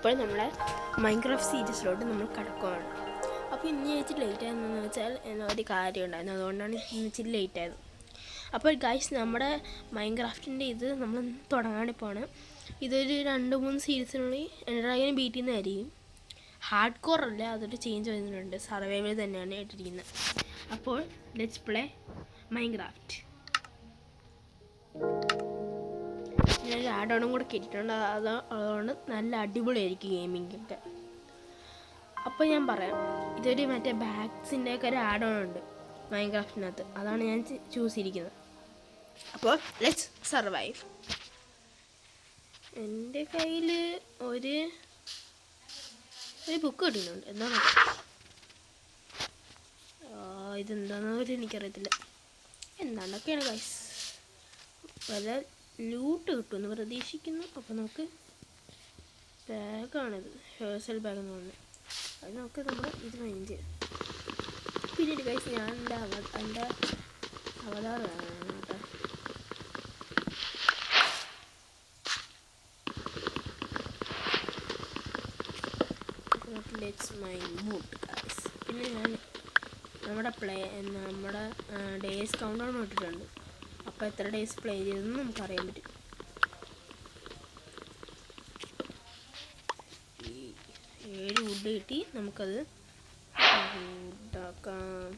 ഇപ്പോൾ നമ്മുടെ മൈൻക്രാഫ്റ്റ് സീരീസിലോട്ട് നമ്മൾ കടക്കുകയാണ്. അപ്പോൾ ഇന്ന് ഇച്ചിരി ലേറ്റ് ആയതെന്ന് വെച്ചാൽ ഒരു കാര്യം ഉണ്ടായിരുന്നു, അതുകൊണ്ടാണ് ഇന്ന് ഇച്ചിരി ലേറ്റ് ആയത്. അപ്പോൾ ഗൈസ്, നമ്മുടെ മൈൻക്രാഫ്റ്റിൻ്റെ ഇത് നമ്മൾ തുടങ്ങാനിപ്പോണ്. ഇതൊരു 2-3 സീരീസിനുള്ളിൽ ഡ്രാഗനെ ബീറ്റ് ചെയ്യുന്നതായിരിക്കും. ഹാർഡ് കോർ അല്ല, അതൊരു ചേഞ്ച് വരുന്നുണ്ട്. സർവൈവൽ തന്നെയാണ് ഇട്ടിരിക്കുന്നത്. അപ്പോൾ ലെറ്റ്സ് പ്ലേ മൈൻക്രാഫ്റ്റ്. ഞാനൊരു ആഡോണും കൂടെ കിട്ടിയിട്ടുണ്ട്, അതുകൊണ്ട് നല്ല അടിപൊളിയായിരിക്കും ഗെയിമിങ്ങൊക്കെ. അപ്പോൾ ഞാൻ പറയാം, ഇതൊരു മറ്റേ ബാഗ്സിൻ്റെ ഒക്കെ ഒരു ആഡോൺ ഉണ്ട് മൈൻക്രാഫ്റ്റിനകത്ത്, അതാണ് ഞാൻ ചൂസ് ചെയ്തിരിക്കുന്നത്. അപ്പോൾ ലെറ്റ്സ് സർവൈവ്. എൻ്റെ കയ്യിൽ ഒരു ബുക്ക് കിട്ടുന്നുണ്ട്. എന്താണ് ഇതെന്താണെന്ന് പോലും എനിക്കറിയത്തില്ല. എന്താണ്ടൊക്കെയാണ് ഗൈസ്. പല ലൂട്ട് കിട്ടുമെന്ന് പ്രതീക്ഷിക്കുന്നു. അപ്പോൾ നമുക്ക് ബാഗാണിത്, ഹേഴ്സൽ ബാഗ് എന്ന് പറഞ്ഞത്. അത് നമുക്ക് നമ്മൾ ഇത് മൈൻഡ് ചെയ്യാം. പിന്നീട് ഗൈസ്, ഞാൻ എൻ്റെ അവതാർ കാണാൻ കേട്ടോ. Let's my mood guys. പിന്നെ ഞാൻ നമ്മുടെ ഡേയ്സ് കൗണ്ട് ഡൗൺ ഇട്ടിട്ടുണ്ട്. അപ്പോൾ എത്ര ഡേയ്സ് പ്ലേ ചെയ്തെന്ന് നമുക്കറിയാൻ പറ്റും. 7 വുഡ് കിട്ടി. നമുക്കത് ഉണ്ടാക്കാം.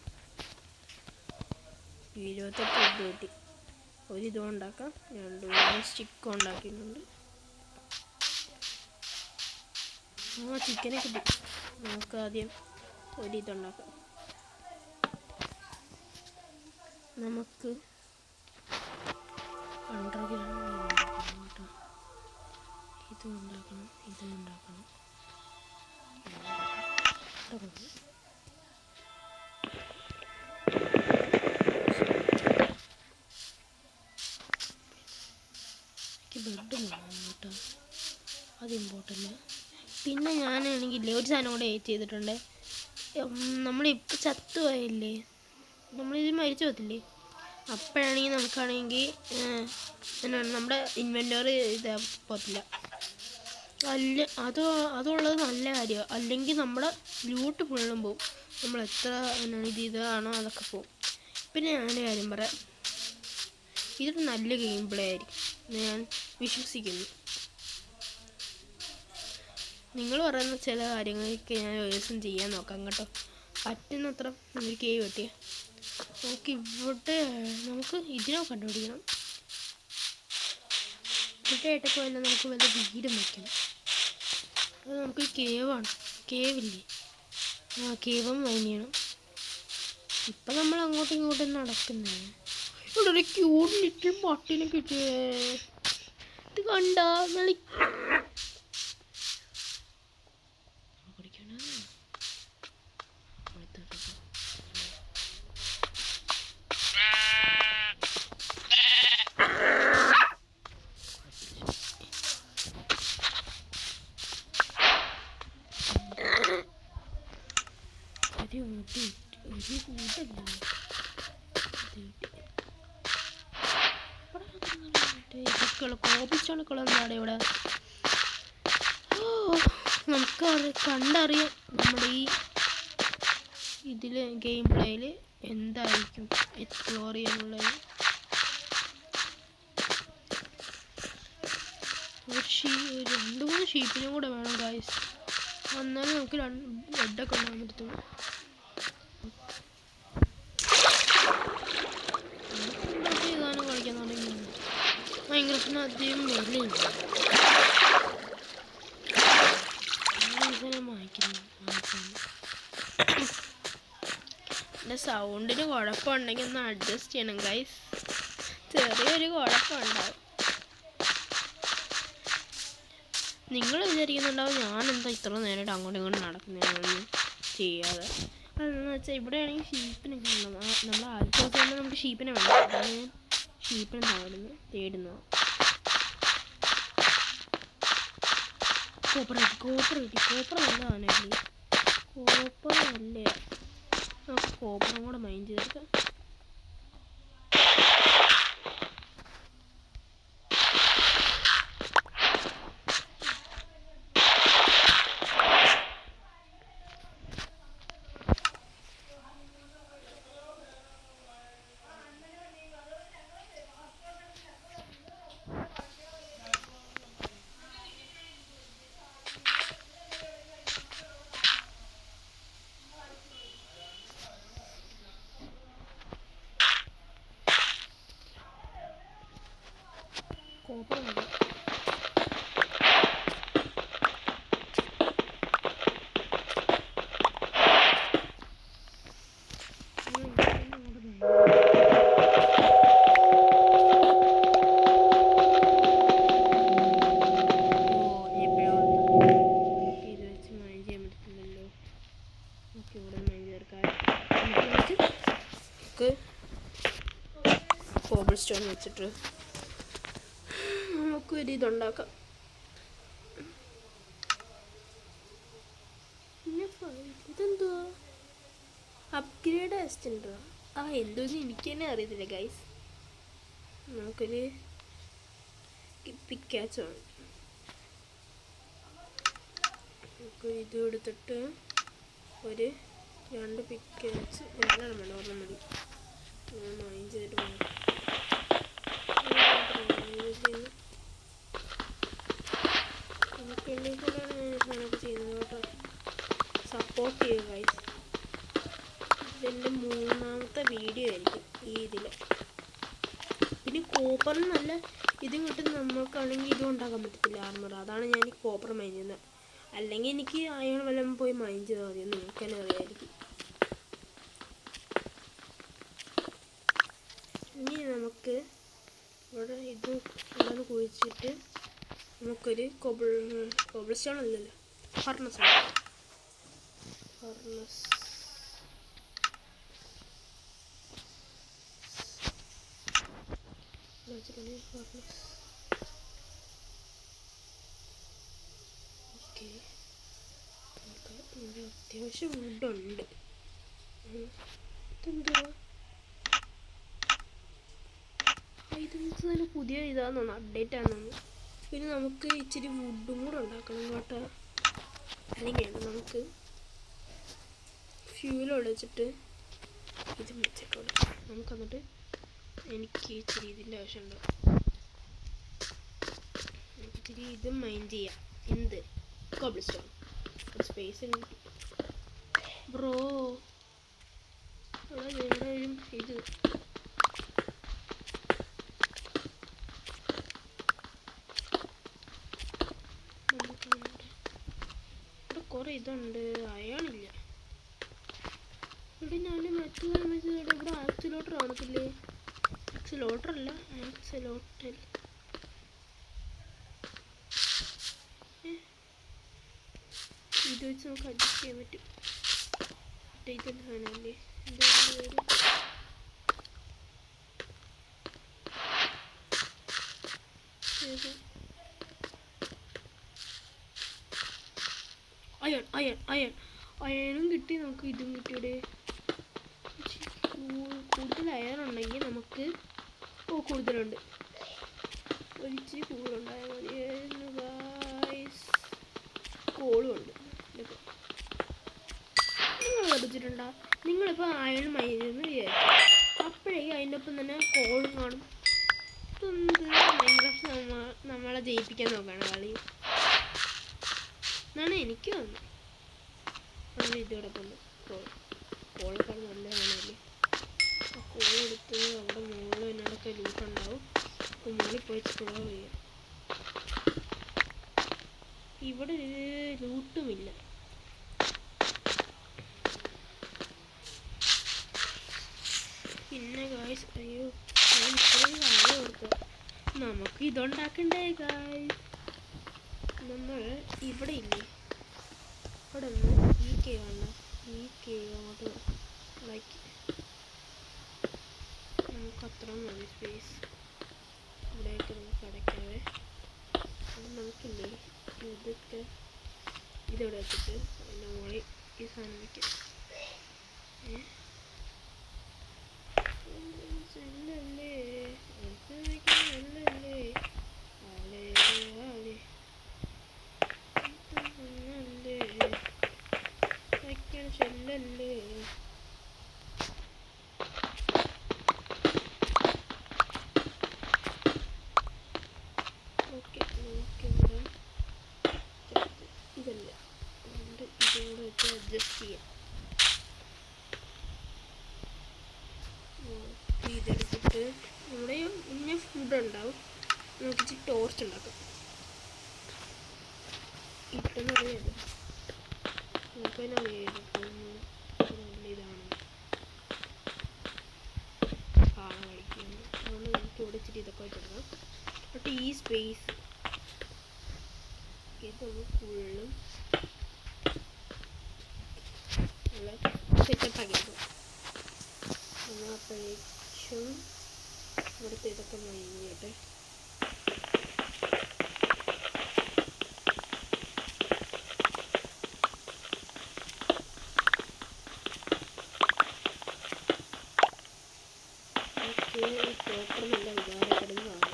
28 വുഡ് കിട്ടി. ഒരിതും ഉണ്ടാക്കാം. 2 സ്റ്റിക്കും ഉണ്ടാക്കിയിട്ടുണ്ട്. ചിക്കനെ കിട്ടി. നമുക്ക് ആദ്യം ഒരിതുണ്ടാക്കാം. നമുക്ക് 100 ഗ്രാം ഉണ്ടാക്കണം കേട്ടോ. ഇതും ഉണ്ടാക്കണം. ബ്രെഡ് വേണം കേട്ടോ, അത് ഇമ്പോർട്ടൻ്റ്. പിന്നെ ഞാനാണെങ്കിൽ ഒരു സാധനം കൂടെ ഏറ്റ് ചെയ്തിട്ടുണ്ട്. നമ്മളിപ്പോൾ ചത്തുപോയില്ലേ, നമ്മളിത് മരിച്ചു പോകത്തില്ലേ, അപ്പോഴാണെങ്കിൽ നമുക്കാണെങ്കിൽ എന്നാണ് നമ്മുടെ ഇൻവെൻറ്ററി ഇത് പോകത്തില്ല. അതുള്ളത് നല്ല കാര്യമാണ്. അല്ലെങ്കിൽ നമ്മുടെ ലൂട്ട് ഫുള്ളും പോവും. നമ്മൾ എത്ര ഇതാണോ അതൊക്കെ പോവും. പിന്നെ ഞാനൊരു കാര്യം പറയാം, ഇതൊരു നല്ല ഗെയിം പ്ലേ ആയിരിക്കും ഞാൻ വിശ്വസിക്കുന്നു. നിങ്ങൾ പറയുന്ന ചില കാര്യങ്ങളൊക്കെ ഞാൻ ഒരു ദിവസം ചെയ്യാൻ നോക്കാം കേട്ടോ. പറ്റുന്നത്ര നമുക്ക് കേവ് കിട്ടിയ നമുക്ക് ഇതിനെ കണ്ടുപിടിക്കണം. ഇവിടെ ആയിട്ടൊക്കെ വല്ല നമുക്ക് വല്ല വീടും വയ്ക്കണം. അത് നമുക്ക് കേവാണ്, കേവില്ലേ, കേവും മൈൻ ചെയ്യണം. ഇപ്പം നമ്മൾ അങ്ങോട്ടും ഇങ്ങോട്ടും നടക്കുന്നേ. ഇവിടെ ഒരു ക്യൂട്ട് ലിറ്റിൽ പട്ടിനെ കിട്ടിയേ. ഇത് കണ്ട കോപിച്ചണക്കളൊന്നാണ് ഇവിടെ. നമുക്ക് കണ്ടറിയാം നമ്മുടെ ഈ ഇതിൽ ഗെയിം പ്ലേയിൽ എന്തായിരിക്കും എക്സ്പ്ലോർ ചെയ്യാനുള്ളത്. ഒരു 2-3 ഷീപ്പിനും കൂടെ വേണം ഗൈസ്, എന്നാലും നമുക്ക് ബെഡൊക്കെ ഉണ്ടാകാൻ പറ്റത്തുള്ളൂ. ഗാനം കളിക്കാൻ തുടങ്ങി. മൈൻക്രാഫ്റ്റിന് അധികം വിലയില്ല. എൻ്റെ സൗണ്ടിന് കുഴപ്പമുണ്ടെങ്കിൽ ഒന്ന് അഡ്ജസ്റ്റ് ചെയ്യണം ഗൈസ്. ചെറിയൊരു കുഴപ്പമുണ്ടാവും. നിങ്ങൾ വിചാരിക്കുന്നുണ്ടാവും ഞാനെന്താ ഇത്ര നേരമായിട്ട് അങ്ങോട്ടും ഇങ്ങോട്ടും നടക്കുന്നതൊന്നും ചെയ്യാതെ. അതെന്ന് വെച്ചാൽ ഇവിടെ ആണെങ്കിൽ ഷീപ്പിനെ കാണണം. നമ്മൾ ആദ്യത്തെ ദിവസം തന്നെ നമുക്ക് ഷീപ്പിനെ വേണം. അതാണ് ഞാൻ ഷീപ്പിനെ തേടുന്നത്. കോപ്പർ നല്ലതാണല്ലേ. കോപ്പർ അല്ലേ, നമുക്ക് കോപ്പറും കൂടെ മൈൻഡ് ചെയ്തെടുക്കാം. കോപ്പർ മതി. കോബിൾ സ്റ്റോൺ വെച്ചിട്ട് നമുക്കൊരു ഇതുണ്ടാക്കാം. ഇതെന്തുവാ അപ്ഗ്രേഡ് അസിസ്റ്റൻ്റോ? എന്തോന്ന് എനിക്ക് തന്നെ അറിയത്തില്ല ഗൈസ്. നമുക്കൊരു പിക്കാച്ച് വേണം. നമുക്ക് ഇത് എടുത്തിട്ട് ഒരു 2 പിക്കാച്ച് രണ്ടെണ്ണം വേണം, ഒരെണ്ണം മതി. മൈൻഡ് ചെയ്തിട്ട് പോകാം. നമുക്ക് എണ്ണീക്കൂടാണ് ഞാനൊക്കെ ചെയ്യുന്നത് കേട്ടോ. സപ്പോർട്ട് ചെയ്യുക ഗൈസ്. ഇതെൻ്റെ 3ാമത്തെ വീഡിയോ ആയിരിക്കും ഈ ഇതിൽ. പിന്നെ കോപ്പറിന് നല്ല ഇതും കിട്ടും. നമുക്കാണെങ്കിൽ ഇതും ഉണ്ടാക്കാൻ പറ്റത്തില്ല ആർമർ. അതാണ് ഞാൻ ഈ കോപ്പർ മൈൻ ചെയ്യുന്നത്. അല്ലെങ്കിൽ എനിക്ക് അയൺ വല്ലതും പോയി മൈൻ ചെയ്താൽ മതി. നിങ്ങൾക്ക് തന്നെ അറിയാമായിരിക്കും. ഇനി നമുക്ക് ഇവിടെ ഇത് ഇവിടെ കുഴിച്ചിട്ട് നമുക്കൊരു കോബിൾ സ്റ്റോൺ അല്ലല്ലോ, ഫർണസ് ഓക്കെ. അത്യാവശ്യം വുഡുണ്ട്. ഇതെന്തുവാ? ഇതെന്ത് തന്നെ പുതിയ ഇതാണെന്ന് അപ്ഡേറ്റ് ആണെന്ന്. പിന്നെ നമുക്ക് ഇച്ചിരി വുഡും കൂടെ ഉണ്ടാക്കണം കേട്ടോ. അല്ലെങ്കിൽ നമുക്ക് ഫ്യൂൽ ഒഴിച്ചിട്ട് ഇത് വെച്ചിട്ട് കൊടുക്കാം. നമുക്ക് എന്നിട്ട് എനിക്ക് ഇച്ചിരി ഇതിൻ്റെ ആവശ്യമുണ്ട്. എനിക്കിച്ചിരി ഇത് മൈൻഡ് ചെയ്യാം. എന്ത് കോബിൾ സ്റ്റോൺ സ്പേസ് ബ്രോ. എന്തായാലും ഇത് കുറെ ഇതുണ്ട്. അയാളില്ല ഇവിടെ. ഞാൻ മറ്റു ഇവിടെ ആക്സിലോട്ടർ കാണത്തില്ലേ? ആക്സിലോട്ടർ അല്ല, ആക്സിലോട്ടൽ. ഇത് വെച്ച് നമുക്ക് അഡ്ജസ്റ്റ് ചെയ്യാൻ പറ്റും. ഇതെന്ത് സാധനമല്ലേ? അയണും കിട്ടി. നമുക്ക് ഇതും കിട്ടിയുടെ. കൂടുതൽ അയണുണ്ടെങ്കിൽ നമുക്ക് കൂടുതലുണ്ട്. ഒരിച്ചിരി കൂടുതലുണ്ടായാൽ മതിയായിരുന്നു ഗായ്സ്. കോളും ഉണ്ട്. ഇതൊക്കെ നിങ്ങൾ പഠിച്ചിട്ടുണ്ടോ? നിങ്ങളിപ്പോൾ അയൺ മൈനെന്ന് വിചാരിച്ചു, അപ്പോഴേക്കും അതിൻ്റെ ഒപ്പം തന്നെ കോളും കാണും. ഇതെന്ത് മൈൻക്രാഫ്റ്റ് നമ്മളെ ജയിപ്പിക്കാൻ നോക്കുകയാണ് കളി എന്നാണ് എനിക്ക് വന്നത്. അത് ഇത് കിടപ്പുണ്ട്. കോളൊക്കെ നല്ല കാണുമല്ലേ? ആ കോളെടുത്ത് അവിടെ മുകളിൽ എന്നോടൊക്കെ ലൂട്ടുണ്ടാവും. അപ്പോൾ മുകളിൽ പോയി എക്സ്പ്ലോർ ചെയ്യാം. ഇവിടെ ലൂട്ടുമില്ല. പിന്നെ ഗായ്സ്, അയ്യോ ഞാൻ ഇത്രയും കാര്യം ഓർക്കുക. നമുക്ക് ഇതുണ്ടാക്കണ്ടേ ഗായ്സ്? നമ്മൾ ഇവിടെ ഇല്ലേ, ഇവിടെ നിന്ന് ഈ കേവ് ആണ്. ഈ കേവ് അങ്ങോട്ട് ഉണ്ടാക്കി നമുക്ക് അത്ര മതി സ്പേസ്. ഇവിടെയൊക്കെ നമുക്ക് അടയ്ക്കാവേ. അത് നമുക്കില്ലേ ഇതൊക്കെ ഇതിവിടെ വെച്ചിട്ട് അതിൻ്റെ മുകളിൽ ഈ സാധനം വയ്ക്കാം. ചെല്ലല്ലേ ചെല്ലല്ലേ ആലേ ആലേ ചെല്ലല്ലേ വയ്ക്കാൻ ചെല്ലല്ലേ. ഓക്കെ, നമുക്കിവിടെ ഇതല്ല അതുകൊണ്ട് ഇതുകൂടെ വെച്ച് അഡ്ജസ്റ്റ് ചെയ്യാം. ഇതെടുത്തിട്ട് നമ്മുടെ ഇന്ന ഫുഡ് ഉണ്ടാവും. നമുക്ക് ടോർച്ച് ഉണ്ടാക്കാം. ഇട്ടെന്നറിയാലോ നമുക്കതിനറിയാലോ ഇതാണ് കാണാൻ കളിക്കുന്നത്. അതുകൊണ്ട് നമുക്ക് ഇവിടെ ഇച്ചിരി ഇതൊക്കെ വെച്ചെടുക്കാം. എന്നിട്ട് ഈ സ്പേസ് ഇത് നമ്മൾ ഫുള്ളും നല്ല സെറ്റപ്പ് ആക്കിയെടുക്കും. നമ്മൾ അപ്പോഴേക്കും ഇവിടുത്തെ ഇതൊക്കെ മൈൻഡ് പേപ്പർ നല്ല ഉപകാരപ്പെടുന്നതാണ്.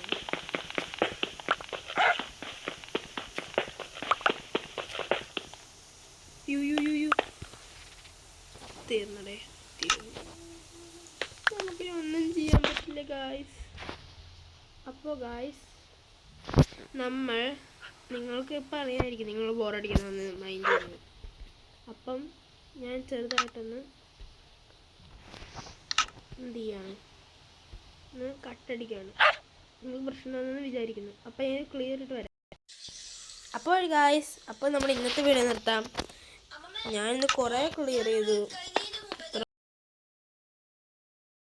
തീർന്നടേ തീർന്നു. നമുക്കിനി ഒന്നും ചെയ്യാൻ പറ്റില്ല ഗായ്സ്. അപ്പോൾ ഗായ്സ് നിങ്ങൾക്ക് ഇപ്പം അറിയാമായിരിക്കും നിങ്ങൾ ബോറടിക്കുന്നതെന്ന് മൈൻഡ് ചെയ്യുന്നത്. അപ്പം ഞാൻ ചെറുതായിട്ടൊന്ന് എന്ത് ചെയ്യാണ് കട്ടടിക്കാണ്. നിങ്ങൾക്ക് പ്രശ്നമാണെന്ന് വിചാരിക്കുന്നു. അപ്പോൾ ഞാൻ ക്ലിയർ ഇട്ട് വരാം. അപ്പോൾ ഗായ്സ് അപ്പോൾ നമ്മൾ ഇന്നത്തെ വീഡിയോ നിർത്താം. ഞാനിന്ന് കുറേ ക്ലിയർ ചെയ്തു.